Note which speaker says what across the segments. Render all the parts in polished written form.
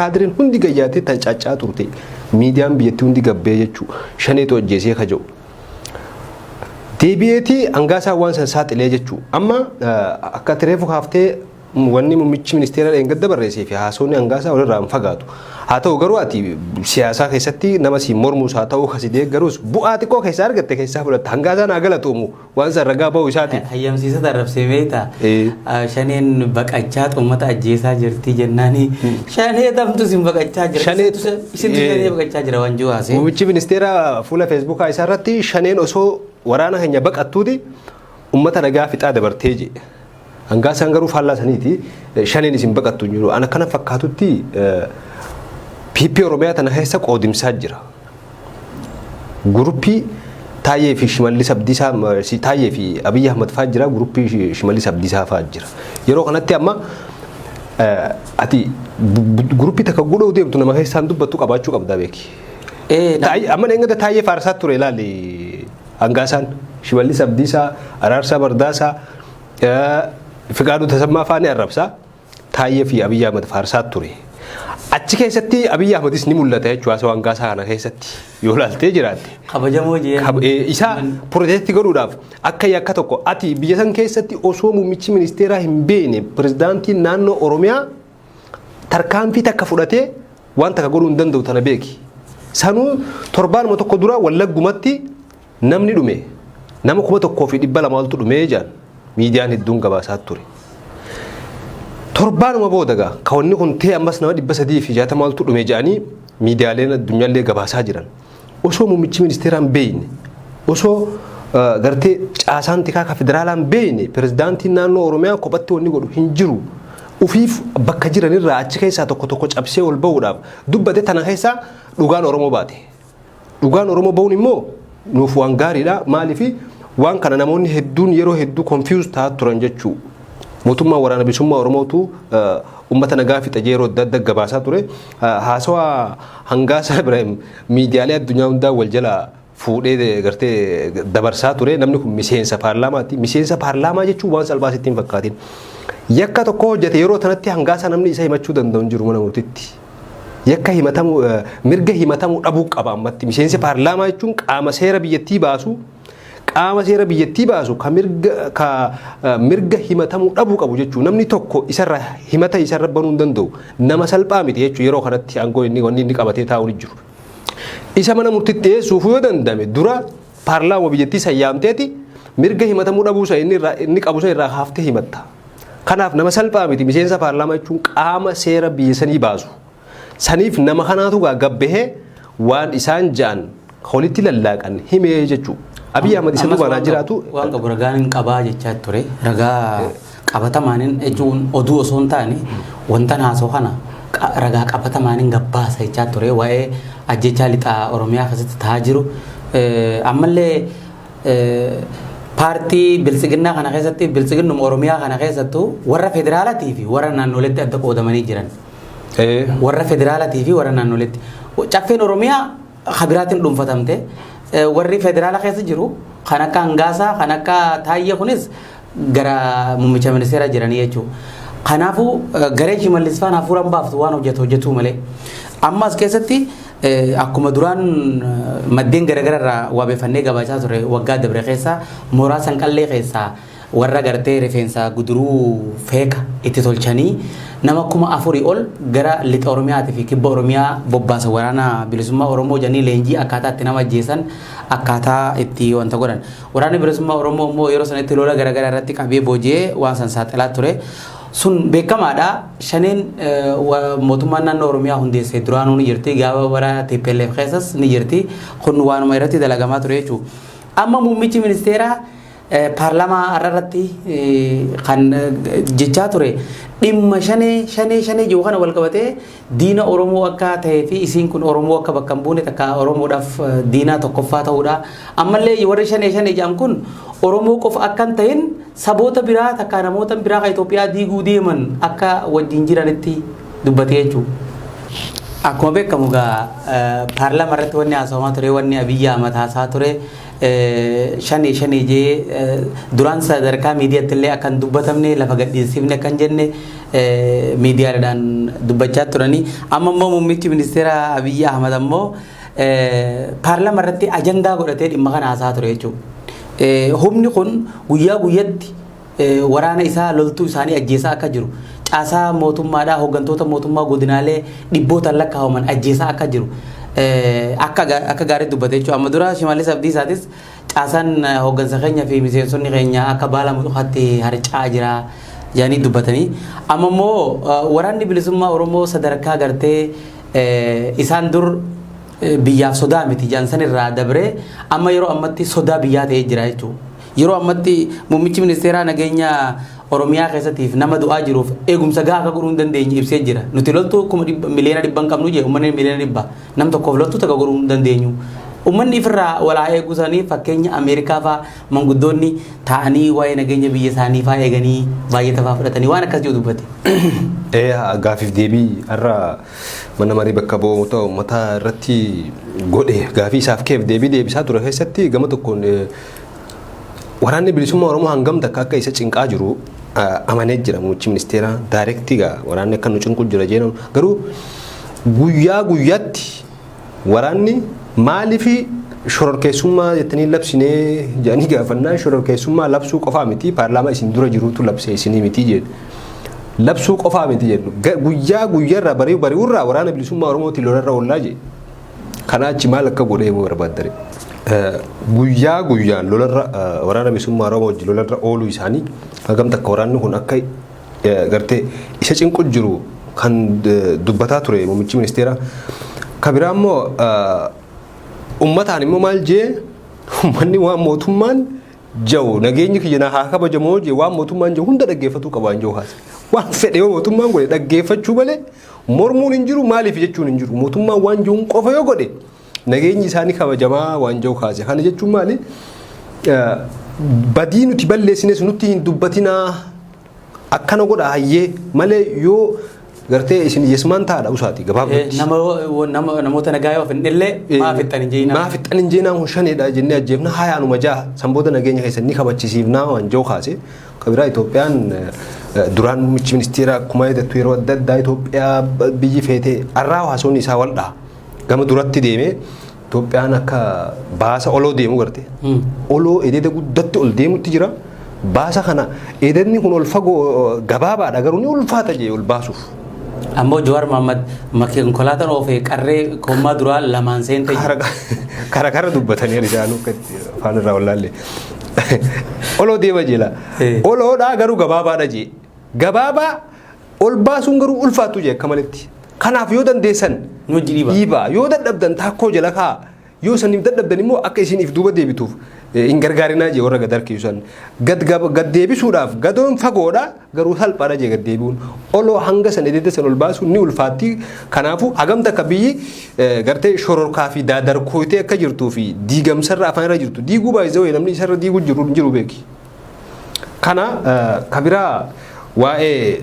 Speaker 1: kaadiriin hundi gayyaatee tan caccaa turte miidiyaan biyyattii hundi gabbee jechuu shaneetu ajjeesee ka jiru. Deebi'eetii hangaasaa waan san saaxilee jechuu amma akka tireefu kaaftee wanni muummichi ministeera dheengadda barreessee fi haasawni hangaasaa walirraa hin fagaatu. Haa ta'u garuu ati siyaasaa keessatti nama si mormuus haa ta'u kasi deeggaruus bu'aa xiqqoo keessaa argatte keessaa fudhatta hangaasaa naa galatoomu waan san ragaa ba'u isaati.
Speaker 2: Hayyamsiisa darabsee beektaa shaneen baqachaa uummata ajjeesaa jirti jennaani shanee tamtu sin baqachaa jira. Shaneetu shanee baqachaa jira waan jiru haasee. Muummichi
Speaker 1: ministeera fuula feesbuukaa isaa irratti shaneen osoo waraana keenya baqattuuti uummata nagaa fixaa dabartee jedhe. Hangaasaan garuu faallaa saniiti shaneen isin baqattu jiru. Ana kana fakkaatutti PP Oromiyaa tana keessa qoodimsaa jira. Guruppii Taayyee fi Shimallis Abdiisaa Taayyee fi Abiyyi Ahmad fa'aa jira. Guruppii Shimallis Abdiisaa fa'aa jira. Yeroo kanatti amma ati guruppii takka godhuu deemtu nama keessaan dubbattu qabaachuu qabdaa beeki. Amma eegata Taayyee faarsaa ture ilaali hangaasaan Shimallis Abdiisaa Araarsaa Bardaasaa Fiqaaduu Tasammaa faani arrabsaa Taayyee fi Abiyyi Ahmad faarsaa ture. Achi keessatti Abiyyi Ahmadis ni mul'ata jechuudha asoo hangaasaa kana keessatti yoo ilaaltee jiraatte.
Speaker 2: Kabajamoo
Speaker 1: isaa piroojeektii godhuudhaaf akka yakka tokko ati biyya san keessatti osoo muummichi ministeeraa hin beekne pirezidaantiin naannoo Oromiyaa tarkaanfii takka fudhatee waan takka godhuu hin danda'u tana beeki. Sanuu torbaanuma tokko dura Wallaggumatti namni dhume nama 1,200 oltu dhumee jaan. Miidiyaan hedduun gabaasaa ture. Torbaanuma boodagaa kawanni kun ta'e ammas nama 360 oltu dhume jedhanii miidiyaaleen addunyaallee gabaasaa jiran. Osoo muummichi ministeeraan beekne osoo gartee caasaan tikaa ka federaalaan beekne pirezidaantiin naannoo Oromiyaa kophatti wanni godhu hin jiru. Ufiif bakka jiranirraa achi keessaa tokko tokko cabsee ol bahuudhaaf dubbate tana keessaa dhugaan Oromoo baate. Dhugaan Oromoo bahuun immoo nuuf waan gaariidha. Maaliif waan kana namoonni hedduun yeroo hedduu confuse ta'aa turan jechuu mootummaa waraana bilisummaa Oromootu uummata nagaa fixa yeroo adda adda gabaasaa ture haasawaa hangaasaa Ibrahim miidiyaalee addunyaa hundaa wal jala fuudhee gartee dabarsaa ture namni kun miseensa paarlaamaati. Miseensa paarlaamaa jechuun waan salphaa sitti hin fakkaatin yakka tokko hojjete yeroo tanatti hangaasaa namni isa himachuu danda'u hin jiru mana murtiitti. Yakka himatamu mirga himatamuu dhabuu qaba ammatti miseensi paarlaamaa jechuun qaama seera biyyattii baasu qaama seera biyyattii baasu ka mirga himatamuu dhabuu qabu jechuun namni tokko isarra himata isarra banuu hin danda'u nama salphaa miti jechuun yeroo kanatti aangoo inni qabatee taa'uu ni jiru. Isa mana murtiitti dhiyeessuuf yoo dandame dura paarlaama biyyattii sayyaamteeti mirga himatamuu dhabuu isa inni qabu irraa haaftee himatta. Kanaaf nama salphaa miti miseensa paarlaamaa jechuun qaama seera biyya sanii baasu. Saniif nama kanaatu gabbahee waan isaan ja'an walitti lallaaqan himee jechuudha. Abiyyi Ahmad isa dubaraa jiraatu
Speaker 2: waan qabu ragaan hin qabaa jechaa ture. Ragaa qabatamaaniin jechuun oduu osoo hin taane wanta haasoo kana ragaa qabatamaaniin gabbaasa jechaa ture waa'ee ajjechaa lixaa Oromiyaa keessatti ta'aa jiru. Ammallee paartii bilisiginnaa kana keessatti bilisiginnuma Oromiyaa kana keessattuu warra federaalaatii fi warra naannoleetti adda qoodamanii jiran. Warra federaalaatii fi warra naannoleetti. Caffeen Oromiyaa habiraatiin dhuunfatamte. Warri federaala keessa jiru kan akka hangaasaa kan akka Taayyee kunis gara muummicha ministeera jiranii jechuudha. Kanaafuu garee Shimallis faana hafuuraan baaftu waan hojjetu malee. Amma as keessatti akkuma duraan maddeen garagararraa waabeeffannee gabaachaa ture waggaa dabre keessaa mooraa sanqallee keessaa warra gartee rifeensa guduruu feeka itti tolchanii nama 4,000 ol gara lixa Oromiyaatii fi kibba Oromiyaa bobbaasa waraana bilisummaa Oromoo janii leenjii akkaataa itti nama ajjeesan akkaataa itti wanta godhan. Waraanni bilisummaa Oromoo immoo yeroo sanatti lola garagaraa irratti qabee booji'ee waan san saaxilaa ture. Sun beekamaadha. Shaneen mootummaan naannoo Oromiyaa hundeessee duraanuu ni jirti. Gaafa bara TPLF keessas ni jirti. Kun waanuma irratti dalagamaa ture jechuudha. Amma muummichi ministeeraa paarlaamaa irratti kan jechaa ture dhimma shanee jiru kana wal qabatee diina Oromoo akka ta'ee fi isiin kun Oromoo akka bakka hin buune takka Oromoodhaaf diinaa tokkoffaa ta'uudha. Ammallee warri shanee jedhan kun Oromoo qofa akka hin ta'in saboota biraa takka namoota biraa kan Itoophiyaa diiguu deeman akka wajjin jiranitti dubbatee jechuudha. Akkuma beekamu gaa paarlaamaa irratti wanni haasawamaa ture wanni Abiyyi Ahmad haasaa ture shanii jee duraan sadarkaa miidiyaatti illee akkan dubbatamne lafa gadhiisifne kan jenne miidiyaadhaan dubbachaa turanii amma immoo muummichi ministeera Abiyyi Ahmad ammoo paarlaamaa irratti ajandaa godhatee dhimma kana haasaa ture jechuudha. Humni kun guyyaa guyyatti waraana isaa loltuu isaanii ajjeesaa akka jiru caasaa mootummaadhaa hooggantoota mootummaa godinaalee dhibbootaan lakkaa'aman ajjeesaa akka jiru akka gaarii dubbate jechuudha. Amma dura Shimallis Abdiisaatis caasaan hooggansa keenya fi miseensonni keenya akka baala muduqaatti harca'aa jira jedhanii dubbatanii. Amma immoo waraanni bilisummaa Oromoo sadarkaa gartee isaan dur biyyaaf sodaa miti jaansan irraa dabree amma yeroo ammatti sodaa biyyaa ta'ee jira jechuudha. Yeroo ammatti muummichi ministeeraa nageenya Oromiyaa keessatiif nama du'aa jiruuf eegumsa gahaa akka godhuu hin dandeenye ibsee jira. Nuti loltuu kuma miliyoona dhibba hin qabnu jee uummanni miliyoona dhibba nam tokkoof loltuu takka godhuu hin dandeenyu. Uummanni ifirraa walaa eeguu isaanii fakkeenya Ameerikaa fa'aa manguddoonni taa'anii waa'ee nageenya biyya isaanii fa'aa eeganii baay'ee tafaa fudhatanii waan akkas jiru dubbate.
Speaker 1: Gaafiif deebii har'a mana marii bakka bu'oota uummataa irratti godhe gaafii isaaf keef deebii deebisaa ture keessatti gama tokkoon waraanni bilisummaa Oromoo hangam takka akka isa cinqaa jiru amanee jira muummichi ministeeraa daayirektiigaa waraanni akka nu cinqu jira jedhamu garuu guyyaa guyyaatti waraanni maaliifi shororkeessummaa jettanii labsinee jedhanii gaafannaa shororkeessummaa labsuu qofaa miti paarlaamaa isin dura jiruutu labsee isinii miti jedhu labsuu qofaa miti jedhu guyyaa guyyaarraa bari'uurraa waraana bilisummaa Oromooti lolarra ollaa jedhu kana achi maal akka godhee barbaaddare. Guyyaa guyyaan lolarra waraana bilisummaa Oromoo wajjin lolarra ooluu isaanii hangam takka waraanni kun akka gartee isa cinqu jiru kan dubbataa ture muummichi ministeera. Kabiraa immoo uummataan immoo maal jee uummanni waan mootummaan jawu nageenyi kiyya haa kabajamoo jee waan mootummaan jawu hunda dhaggeeffatuu qabaa hin jawu haase. Waan fedhe mootummaan godhe dhaggeeffachuu malee mormuun hin jiru maaliif jechuun hin jiru mootummaan waan jawu qofa yoo godhe nageenyi isaanii kabajamaa waan jawu kaase. Kana jechuun maali badii nuti balleessines nutti hin dubbatinaa akkana godha hayyee malee yoo gartee isin yesmaan taadha usaati gabaabatti.
Speaker 2: Namoota nagaa yoo findillee maa fixan hin jeenaa.
Speaker 1: Maa fixan hin jeenaa kun shaneedha jennee ajjeefna hayaanuma jaha sanboota nageenya keessan ni kabachisiifnaa waan jawu kaase. Kabiraa Itoophiyaan duraan muummichi ministeera akkuma jedhattu yeroo adda addaa Itoophiyaa biyyi feetee arraa haasawni isaa waldhaa. Gama duratti deemee Itoophiyaan akka baasa oloo deemu garte. Oloo edeeda guddatti ol deemutti jira. Baasa kana edeedni kun ol fagoo gabaabaadha garuu ni ulfaata jee ol baasuuf.
Speaker 2: Ammoo Jawaar Mohaammed konkolaataan oofee qarree koommaa duraa lamaan seente.
Speaker 1: Kara dubbatanii ariisaanuu afaan irraa wallaalle. Oloo deema jeela. Oloodhaa garuu gabaabaadha jee. Gabaabaa ol baasuun garuu ulfaatu jee akka malitti. Kanaaf yoo dandeessan dhiibaa yoo dadhabdan taakkoo jala kaa yoo saniif dadhabdan immoo akka isiniif duuba deebituuf hin gargaarinaa jee warra gad harkiisan gad deebisuudhaaf gadoon fagoodha garuu salphaadha jee gad deebi'uun oloo hanga san edeeda san ol baasuun ni ulfaatti. Kanaafuu hagamta akka biyyi gartee shororkaa fi daadarkooyitee akka jirtuu fi diigamsarra afaan irra jirtu diiguu baay'isee wayii namni isarra diiguu jiru beeki. Kana kabiraa waa'ee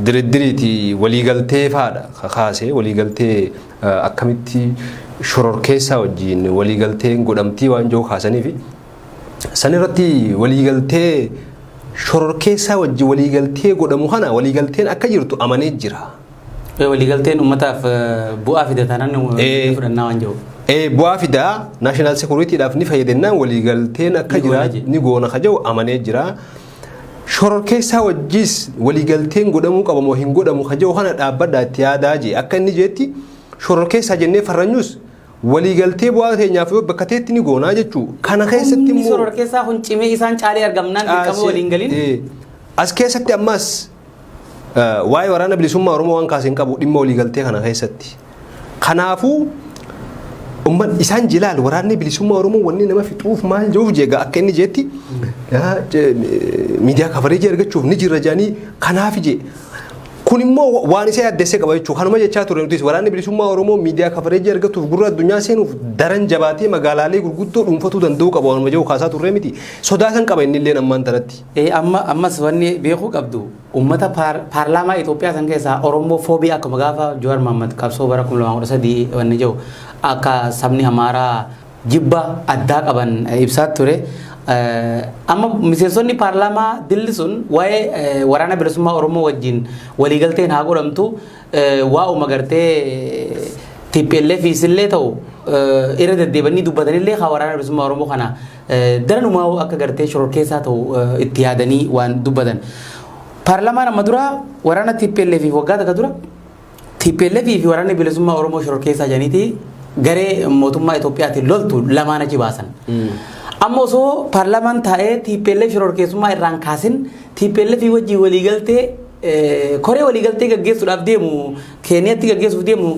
Speaker 1: diriddiriiti waliigaltee faadha kaasee waliigaltee akkamitti shororkeessaa wajjin waliigalteen godhamtii waan jiru kaasaniifi san irratti waliigaltee shororkeessaa wajjin waliigaltee godhamu kana waliigalteen akka jirtu amanee jira.
Speaker 2: Waliigalteen uummataaf bu'aa fidatanan fudhannaa waan jiru.
Speaker 1: Bu'aa fidaa naashinaal seekuriitiidhaaf ni fayyadannaan waliigalteen akka jira ni goona kaja'u amanee jira. Shororkeessaa wajjis waliigalteen godhamuu qabamoo hin godhamu kaja'u kana dhaabbadhaa itti yaadaa jee akka inni jeetti shororkeessaa jennee farranyus waliigaltee bu'aa keenyaaf yoo bakka teetti ni goonaa jechuu. Kana keessatti immoo
Speaker 2: shororkeessaa kun cimee isaan caalee argamnaan dirqama waliin galiin.
Speaker 1: As keessatti ammas waa'ee waraana bilisummaa Oromoo waan kaaseen qabu dhimma waliigaltee kana keessatti. Kanaafuu umman isaan jilaal waraanni bilisummaa Oromoo wanni nama fixuuf maal jechuuf jeega akka inni jeetti miidiyaa kafareejii argachuuf ni jirra jedhanii kanaaf jee kun immoo waan isa yaaddessee qaba jechuudha. Kanuma jechaa ture nutis waraanni bilisummaa Oromoo miidiyaa kafareejii argatuuf gurra addunyaa seenuuf daran jabaatee magaalaalee gurguddoo dhuunfatuu danda'u qaba waanuma jedhu kaasaa turre miti sodaa san qaba inni illee ammaan tanatti.
Speaker 2: Ammas wanni beekuu qabdu uummata paarlaamaa Itoophiyaa san keessaa Oromoo foobii akkuma gaafa Jawaar Mohaammed qabsoo bara 2013 wanni jedhu akka sabni Amaaraa jibba addaa qaban ibsaa ture. Amma miseensonni paarlaamaa dilli sun waa'ee waraana bilisummaa Oromoo wajjin waliigalteen haa godhamtu waa'uma gartee TPLF illee ta'u irra deddeebanii dubbatanillee haa waraana bilisummaa Oromoo kana daranumaa akka gartee shororkeessaa ta'u itti yaadanii waan dubbatan. Paarlaamaan amma dura waraana TPLF waggaa takka dura TPLF fi waraanni bilisummaa Oromoo shororkeessaa janiiti garee mootummaa Itoophiyaatiin loltu lamaan achi baasan. Amma osoo paarlaamaan taa'ee TPLF shororkeessummaa irraan kaasin TPLF wajjin waliigaltee koree waliigaltee gaggeessuudhaaf deemu Keeniyaatti gaggeessuuf deemu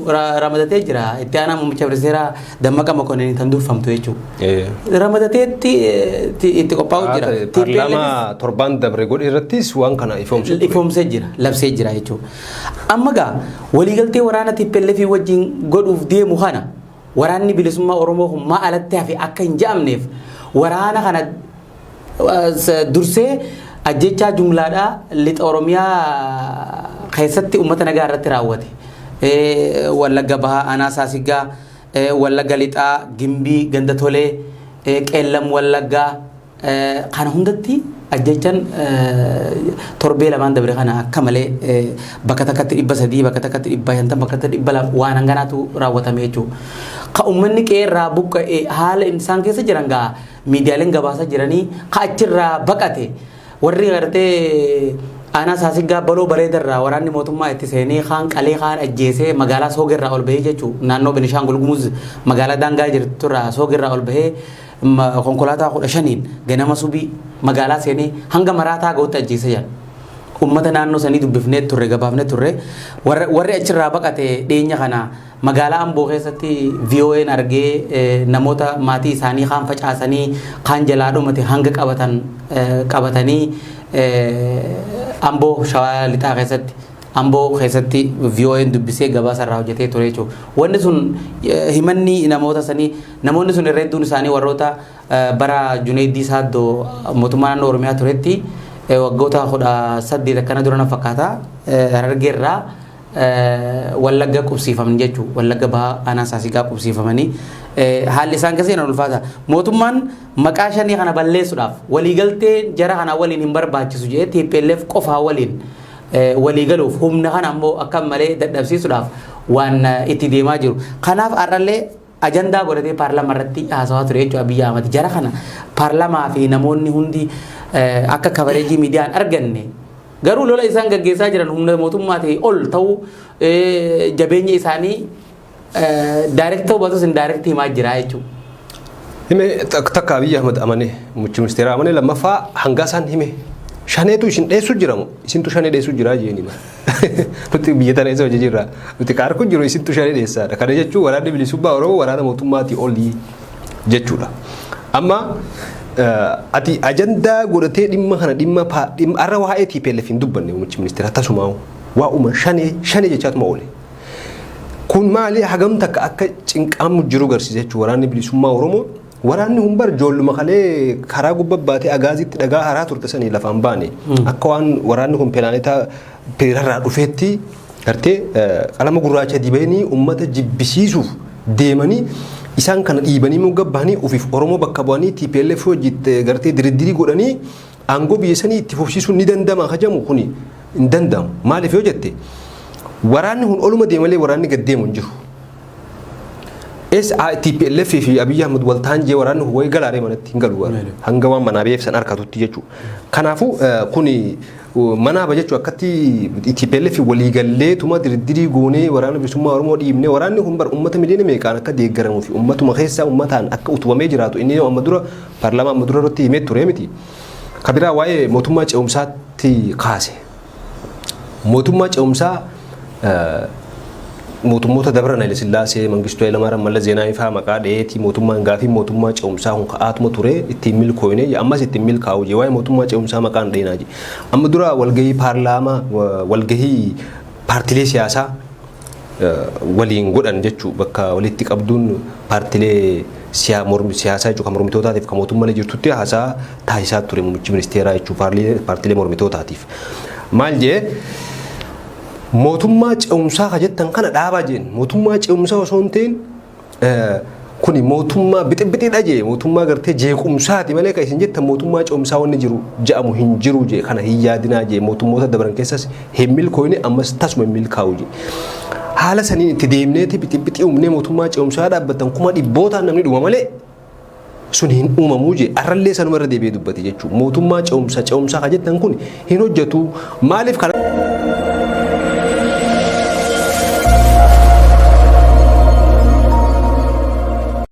Speaker 2: ramadatee jira. Itti aanaa muummicha ministeeraa Dammaqa Mokonnin tan durfamtu jechuudha. Ramadateetti itti qophaa'u jira.
Speaker 1: Paarlaamaa torban dabre godhe irrattis waan kana
Speaker 2: ifoomsee jira, labsee jira jechuudha. Amma gaa waliigaltee waraana TPLF wajjin godhuuf deemu kana waraanni bilisummaa Oromoo kun maa alatti hafe akka hin jedhamneef waraana kana dursee ajjechaa jumlaadhaa lixa Oromiyaa keessatti uummata nagaa irratti raawwate. Wallagga Bahaa, Aanaa Saasigaa, Wallagga Lixaa, Gimbii, Ganda Tolee, Qeellam Wallaggaa kana hundatti ajjechaan torbee lamaan dabre kana akka malee bakka takkatti 300 bakka takkatti 150 bakka takkatti 200 waan hanganaatu raawwatame jechuudha. Ka uummanni qeerraa buqqa'ee haala isaan keessa jiran gaa miidiyaaleen gabaasa jiranii ka achirraa baqate warri gartee Aanaa Saasigaa baloo bareedarraa waraanni mootummaa itti seenee kaan qalee kaan ajjeesee magaalaa Soogirraa ol bahee jechuudha. Naannoo Benishaangul Gumuz magaalaa daangaa jirturraa Soogirraa ol bahee konkolaataa 15 ganama subii magaalaa seenee hanga maraataa ga'utti ajjeesee jira. Uummata naannoo sanii dubbifnee turre gabaafnee turre warri achirraa baqate dhiyeenya kana magaalaa Amboo keessatti VOA'n argee namoota maatii isaanii kaan facaasanii kaan jalaa dhumate hanga qabatanii Amboo Shawaa Lixaa keessatti Amboo keessatti VOA'n dubbisee gabaasa irraa hojjetee ture jechuudha. Wanni sun himanni namoota sanii namoonni sun irra hedduun isaanii warroota bara Junaydii Saaddoo mootummaa naannoo Oromiyaa turetti waggoota 18 akkana durana fakkaata Harargeerraa Wallagga qubsiifaman jechuudha. Wallagga Bahaa Aanaa Saasigaa qubsiifamanii haalli isaan keessa jiran ulfaata. Mootummaan maqaa shanii kana balleessuudhaaf waliigaltee jara kana waliin hin barbaachisu jedhee TPLF qofaa waliin waliigaluuf humna kana ammoo akka malee dadhabsiisuudhaaf waan itti deemaa jiru. Kanaaf har'allee ajandaa godhatee paarlaamaa irratti haasawaa ture jechuudha Abiyyi Ahmad. Jara kana paarlaamaa fi namoonni hundi akka kabareejii miidiyaan arganne garuu lola isaan gaggeessaa jiran humna mootummaatii ol ta'uu jabeenya isaanii daayirektii ta'uu baatus hin daayirektii himaa jira jechuudha.
Speaker 1: Hime takka Abiyyi Ahmad amane muummichi ministeeraa amane lammaffaa hanga isaan hime shaneetu isin dheessu jiramu isintu shanee dheessu jira jeeni nuti biyya tana isa hojii jirra nuti kaarku jiru isintu shanee dheessaadha. Kana jechuun waraanni bilisummaa Oromoo waraana mootummaatii olii jechuudha. Amma ati ajandaa godhatee dhimma kana dhimma arra waa'ee TPLF hin dubbanne muummichi ministeeraa tasumaa waa'uma shanee jechaatuma oole. Kun maali hagam takka akka cinqaamu jiru garsiisa jechuudha waraanni bilisummaa Oromoo. Waraanni humbar ijoolluma kalee karaa gubbaa baatee agaazitti dhagaa haraa turte sanii lafaan baane akka waan waraanni kun pilaanetaa peerarraa dhufeetti gartee qalama gurraacha dibanii uummata jibbisiisuuf deemanii isaan kana dhiibanii moo gabbanii ufiif Oromoo bakka bu'anii TPLF hojiitti gartee diriddirii godhanii aangoo biyya sanii itti fufsiisuun ni danda'ama kajamu kuni hin danda'amu. Maaliif yoo jette waraanni kun oluma deemalee waraanni gad deemu hin jiru. TPLF fi Abiyyi Ahmad waltaan jee waraanni way galaaree manatti hin galu hanga waan manaa beefsan harkatutti jechuudha. Kanaafuu kuni manaa bajechuu akkatti TPLF waliigalleetuma diriddirii goonee waraana bilisummaa Oromoo dhiibnee waraanni kun bar uummata miliyoona meeqaan akka deeggaramuu fi uummatuma keessaa uummataan akka utubamee jiraatu inni amma dura paarlaamaa amma dura irratti himee ture miti. Kabiraa waa'ee mootummaa ce'umsaatti kaase. Mootummaa ce'umsaa mootummoota dabran Haile Sillaasee Mangistuu Hayilamaariyaam Mallas Zeenaawii fa'aa maqaa dheetii mootummaan gaafii mootummaa ce'umsaa kun ka'aatuma ture ittiin milkooyne ammas ittiin milkaa'u jee waa'ee mootummaa ce'umsaa maqaan dheenaa jee amma dura walgahii paarlaamaa walgahii paartilee siyaasaa waliin godhan jechuu bakka walitti qabduun paartilee siyaasaa jechuun kan mormitootaatiif kan mootummaa jirtutti haasaa taasisaa ture muummichi ministeeraa jechuun paartilee mormitootaatiif maal jee mootummaa ce'umsaa ka jettan kana dhaabaa jeen mootummaa ce'umsaa osoo hin ta'in kuni mootummaa bixibixidha jee mootummaa gartee jeequmsaati malee kan isin jettan mootummaa ce'umsaa wanni jiru je'amu hin jiru jee kana hin yaadinaa jee mootummoota dabran keessas hin milkooyne ammas tasuma hin milkaa'u jee haala saniin itti deemneeti bixibixii uumnee mootummaa ce'umsaa dhaabbatan kuma dhibbootaan namni dhuma malee sun hin uumamuu jee arrallee sanuma irra deebi'ee dubbate jechuudha mootummaa ce'umsaa kan jettan kun hin hojjetu maaliif kana